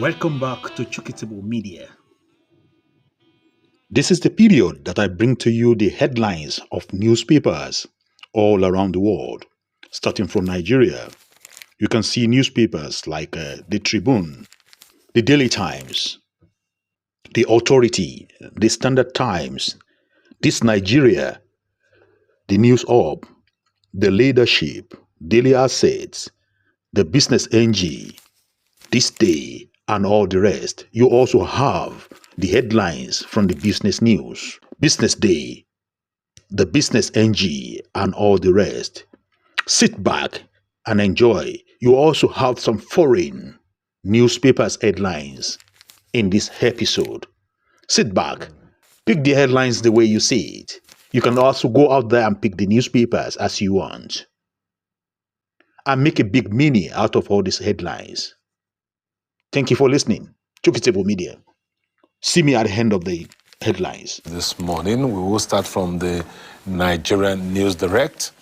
Welcome back to Chukitable Media. This is the period that I bring to you the headlines of newspapers all around the world, starting from Nigeria. You can see newspapers like the Tribune, the Daily Times, the Authority, the Standard Times, This Nigeria, the News Hub, the Leadership, Daily Assets, the Business NG, This Day, and all the rest. You also have the headlines from the business news, Business Day, the Business NG, and all the rest. Sit back and enjoy. You also have some foreign newspapers headlines in this episode. Sit back, pick the headlines the way you see it. You can also go out there and pick the newspapers as you want and make a big mini out of all these headlines. Thank you for listening. Chukitable Media. See me at the end of the headlines. This morning, we will start from the Nigerian News Direct.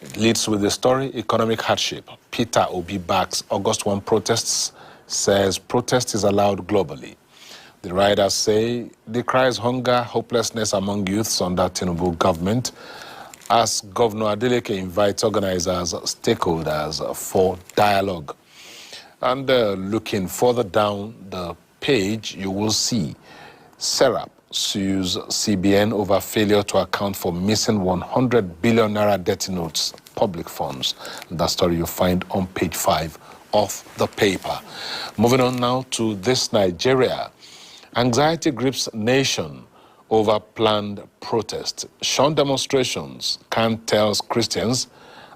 It leads with the story, Economic Hardship. Peter Obi backs August 1 protests, says protest is allowed globally. The riders say decries hunger, hopelessness among youths under Tinubu government as Governor Adeleke invites organizers, stakeholders for dialogue. And looking further down the page, you will see Serap sues CBN over failure to account for missing 100 billion naira dirty notes, public funds. That story you find on page 5 of the paper. Moving on now to This Nigeria. Anxiety grips nation over planned protest. Shun demonstrations, Khan tells Christians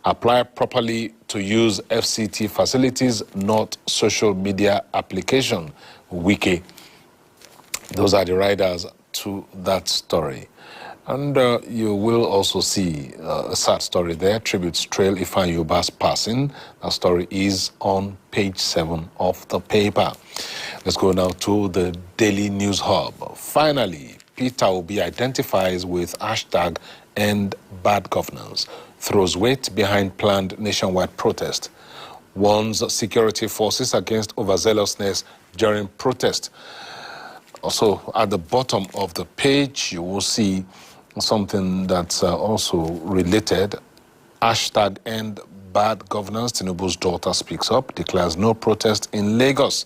apply properly to use FCT facilities, not social media application. Wiki. Those are the riders to that story. And you will also see a sad story there, tributes trail Ifan Yuba's passing. That story is on page 7 of the paper. Let's go now to the Daily News Hub. Finally, Peter Obi identifies with hashtag End Bad Governance, throws weight behind planned nationwide protest, warns security forces against overzealousness during protest. Also, at the bottom of the page, you will see something that's also related. Hashtag End Bad Governance. Tinubu's daughter speaks up, declares no protest in Lagos.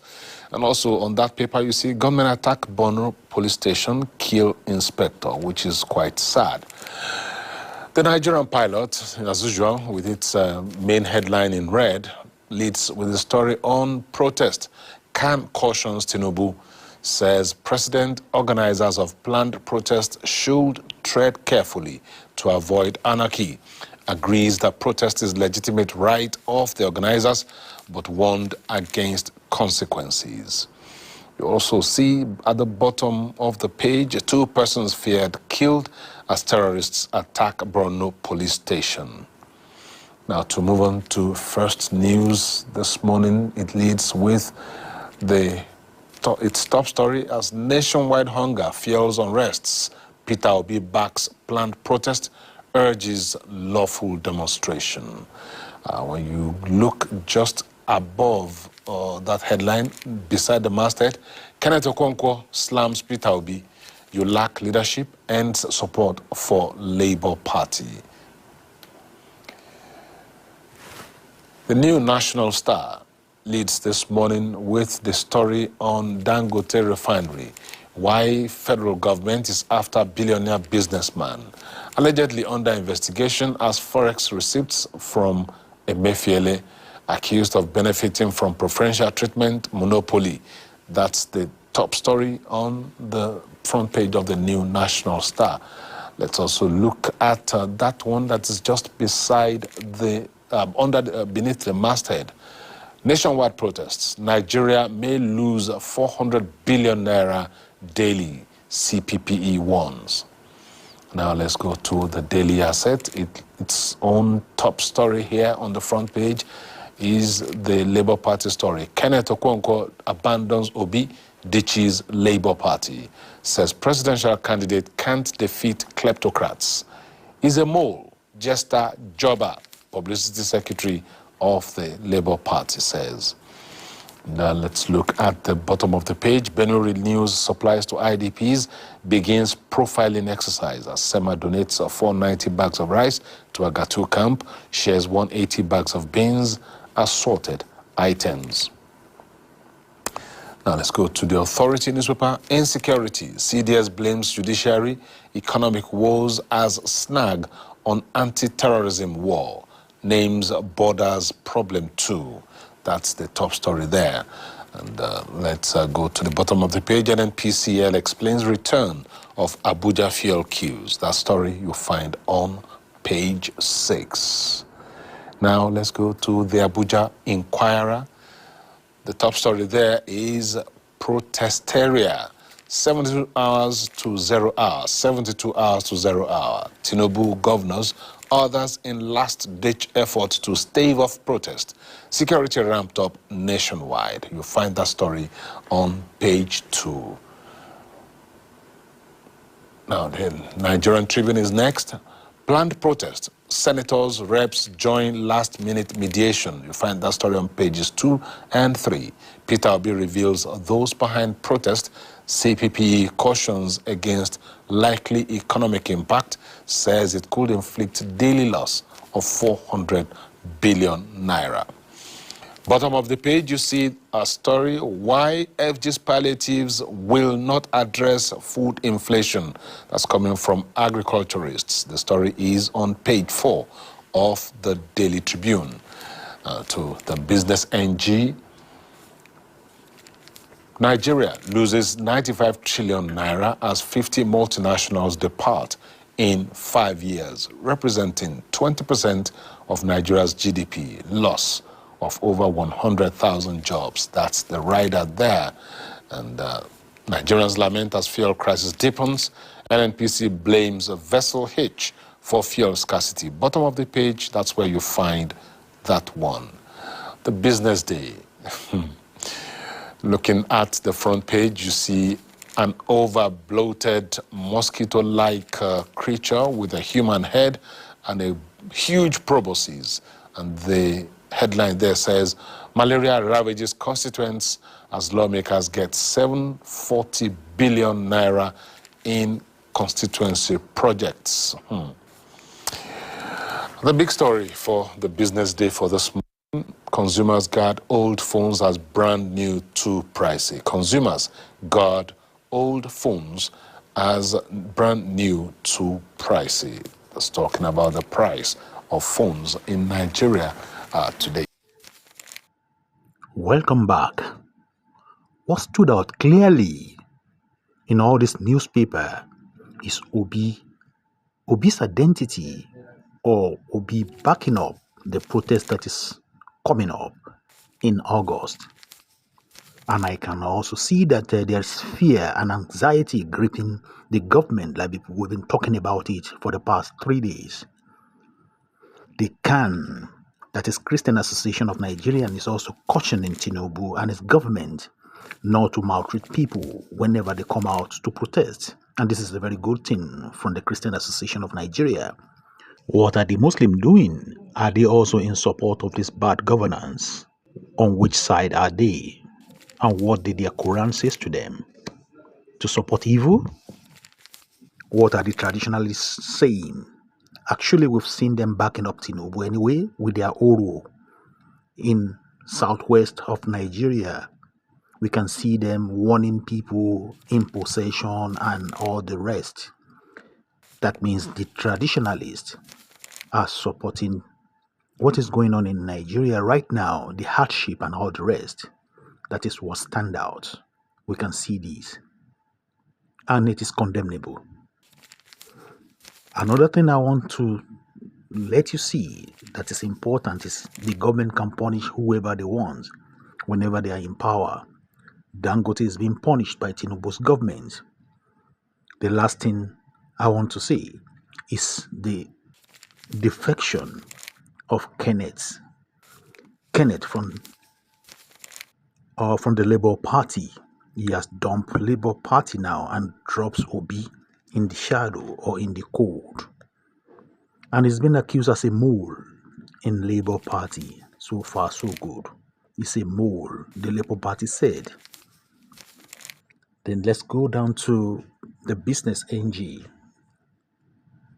And also on that paper, you see gunmen attack Bono police station, kill inspector, which is quite sad. The Nigerian pilot, as usual, with its main headline in red, leads with a story on protest. Khan cautions Tinubu, says president organizers of planned protest should tread carefully to avoid anarchy. Agrees that protest is legitimate right of the organizers, but warned against consequences. You also see at the bottom of the page, 2 persons feared killed as terrorists attack Borno police station. Now to move on to first news this morning, it leads with its top story as nationwide hunger fuels unrests. Peter Obi backs planned protest, urges lawful demonstration. When you look just above that headline, beside the masthead, Kenneth Okonkwo slams Peter Obi. You lack leadership and support for Labour Party. The New National Star leads this morning with the story on Dangote Refinery, why federal government is after billionaire businessman, allegedly under investigation as forex receipts from Emefiele, accused of benefiting from preferential treatment monopoly. That's the top story on the front page of the New National Star. Let's also look at that one that is just beside the, beneath the masthead. Nationwide protests. Nigeria may lose 400 billion naira daily, CPPE warns. Now let's go to the Daily Asset. Its own top story here on the front page is the Labour Party story. Kenneth Okonkwo abandons Obi, ditches Labour Party. Says presidential candidate can't defeat kleptocrats. Is a mole, jester, jobber, publicity secretary of the Labour Party says. Now let's look at the bottom of the page. Benue renews supplies to IDPs, begins profiling exercise as SEMA donates 490 bags of rice to Agatu camp, shares 180 bags of beans, assorted items. Now let's go to the Authority newspaper. Insecurity. CDS blames judiciary. Economic woes as snag on anti-terrorism war. Names borders problem too. That's the top story there. And let's go to the bottom of the page. NNPCL explains return of Abuja fuel queues. That story you'll find on page 6. Now let's go to the Abuja Inquirer. The top story there is protesteria. 72 hours to 0 hours. 72 hours to 0 hour. Tinubu governors, others in last-ditch effort to stave off protest. Security ramped up nationwide. You'll find that story on page 2. Now, the Nigerian Tribune is next. Planned protest. Senators, reps join last-minute mediation. You find that story on pages 2 and 3. Peter Obi reveals those behind protest. CPP cautions against likely economic impact, says it could inflict daily loss of 400 billion naira. Bottom of the page, you see a story, why FG's palliatives will not address food inflation. That's coming from agriculturists. The story is on page 4 of the Daily Tribune. To the Business NG, Nigeria loses 95 trillion naira as 50 multinationals depart in 5 years, representing 20% of Nigeria's GDP, loss of over 100,000 jobs. That's the rider there. And Nigerians lament as fuel crisis deepens. NNPC blames a vessel hitch for fuel scarcity. Bottom of the page, that's where you find that one. The Business Day. Looking at the front page, you see an over-bloated mosquito-like creature with a human head and a huge proboscis. And the headline there says, malaria ravages constituents as lawmakers get 740 billion naira in constituency projects. The big story for the Business Day for this morning, consumers guard old phones as brand new too pricey. Consumers guard old phones as brand new too pricey. That's talking about the price of phones in Nigeria today. Welcome back. What stood out clearly in all this newspaper is Obi's identity, or Obi backing up the protest that is coming up in August. And I can also see that there's fear and anxiety gripping the government, like we've been talking about it for the past 3 days. The CAN, that is Christian Association of Nigeria, is also cautioning Tinubu and his government not to maltreat people whenever they come out to protest. And this is a very good thing from the Christian Association of Nigeria. What are the Muslims doing? Are they also in support of this bad governance? On which side are they? And what did their Quran say to them? To support evil? What are the traditionalists saying? Actually, we've seen them backing up Tinubu anyway with their Oro in southwest of Nigeria. We can see them warning people in possession and all the rest. That means the traditionalists are supporting what is going on in Nigeria right now, the hardship and all the rest. That is what stands out. We can see this. And it is condemnable. Another thing I want to let you see that is important is the government can punish whoever they want whenever they are in power. Dangote is being punished by Tinubu's government. The last thing I want to say is the defection of Kenneth from the Labour Party. He has dumped Labour Party now and drops Obi in the shadow or in the cold. And he's been accused as a mole in Labour Party. So far, so good. is a mole, the Labour Party said. Then let's go down to the Business NG.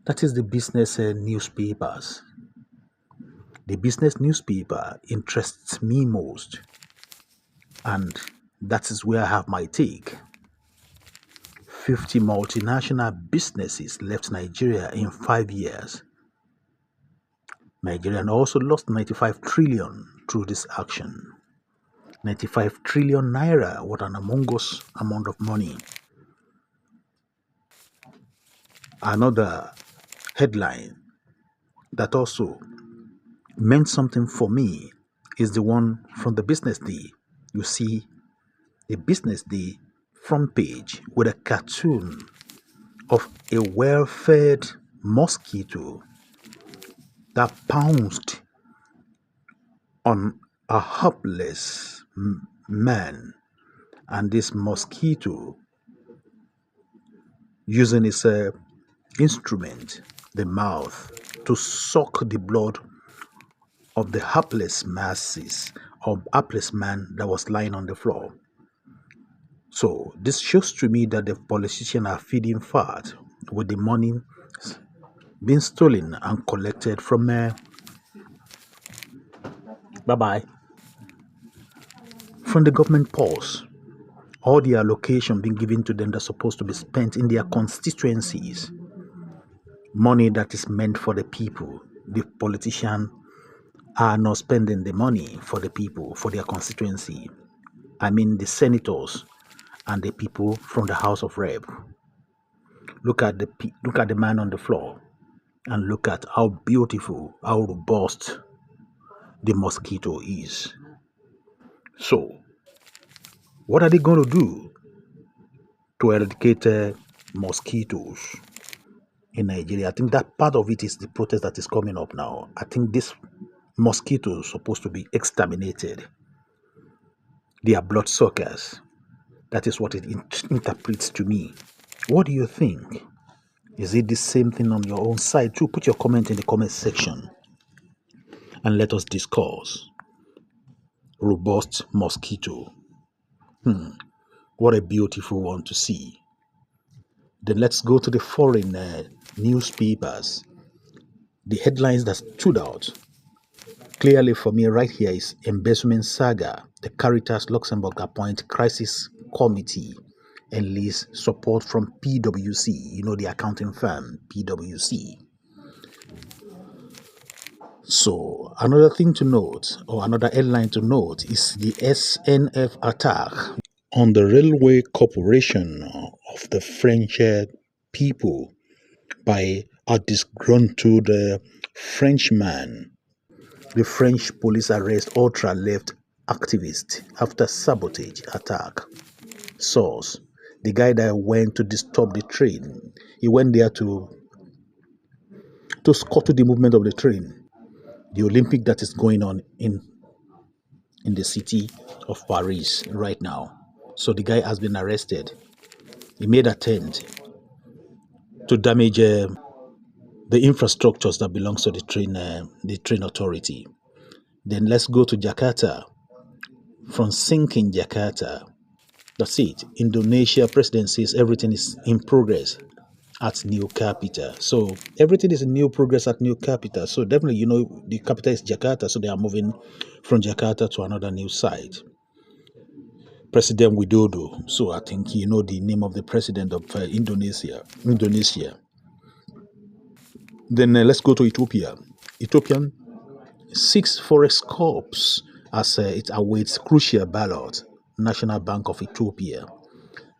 That is the business newspapers. The business newspaper interests me most, and that is where I have my take. 50 multinational businesses left Nigeria in 5 years. Nigeria also lost 95 trillion through this action. 95 trillion naira, what an humongous amount of money. Another headline that also meant something for me is the one from the Business Day. You see the Business Day front page with a cartoon of a well-fed mosquito that pounced on a helpless man, and this mosquito using its instrument, the mouth, to suck the blood of the helpless masses or helpless man that was lying on the floor. So this shows to me that the politicians are feeding fat with the money being stolen and collected from from the government purse. All the allocation being given to them that's supposed to be spent in their constituencies. Money that is meant for the people. The politicians are not spending the money for the people, for their constituency. I mean the senators and the people from the House of Rep. Look at the man on the floor and look at how beautiful, how robust the mosquito is. So, what are they going to do to eradicate mosquitoes in Nigeria? I think that part of it is the protest that is coming up now. I think this mosquito is supposed to be exterminated. They are bloodsuckers. That is what it interprets to me. What do you think? Is it the same thing on your own side too? Put your comment in the comment section and let us discuss. Robust mosquito. What a beautiful one to see. Then let's go to the foreign newspapers. The headlines that stood out clearly for me right here is embezzlement saga. The Caritas Luxembourg appoint crisis committee enlist support from PwC. You know, the accounting firm PwC. So another thing to note, or another headline to note, is the SNF attack on the railway corporation of the French people by a disgruntled Frenchman. The French police arrest ultra-left activist after sabotage attack. Source: the guy that went to disturb the train. He went there to scuttle the movement of the train. The Olympic that is going on in the city of Paris right now. So the guy has been arrested. He made attempt to damage the infrastructures that belongs to the train authority. Then let's go to Jakarta. From sinking Jakarta. That's it. Indonesia president says everything is in progress at new capital. So everything is in new progress at new capital. So definitely, you know, the capital is Jakarta. So they are moving from Jakarta to another new site. President Widodo. So I think you know the name of the president of Indonesia. Then let's go to Ethiopia. Ethiopian 6 forex corps as it awaits crucial ballot. National Bank of Ethiopia.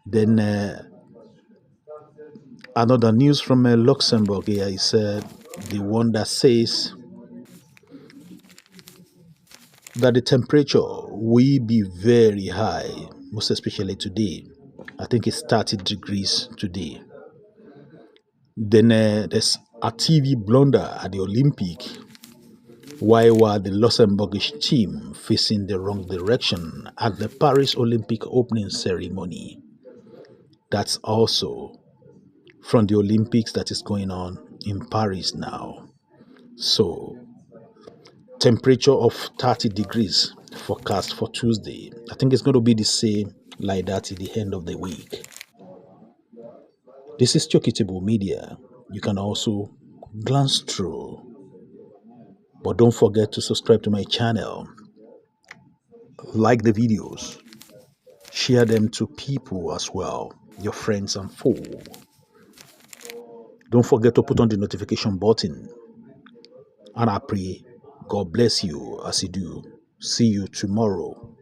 Then another news from Luxembourg here is the one that says that the temperature will be very high, most especially today. I think it's 30 degrees today. Then there's a TV blunder at the Olympic. Why were the Luxembourgish team facing the wrong direction at the Paris Olympic opening ceremony? That's also from the Olympics that is going on in Paris now. So temperature of 30 degrees forecast for Tuesday. I think it's going to be the same like that at the end of the week. This is Chokitable Media. You can also glance through, but don't forget to subscribe to my channel, like the videos, share them to people as well, your friends and foe. Don't forget to put on the notification button, and I pray God bless you as you do. See you tomorrow.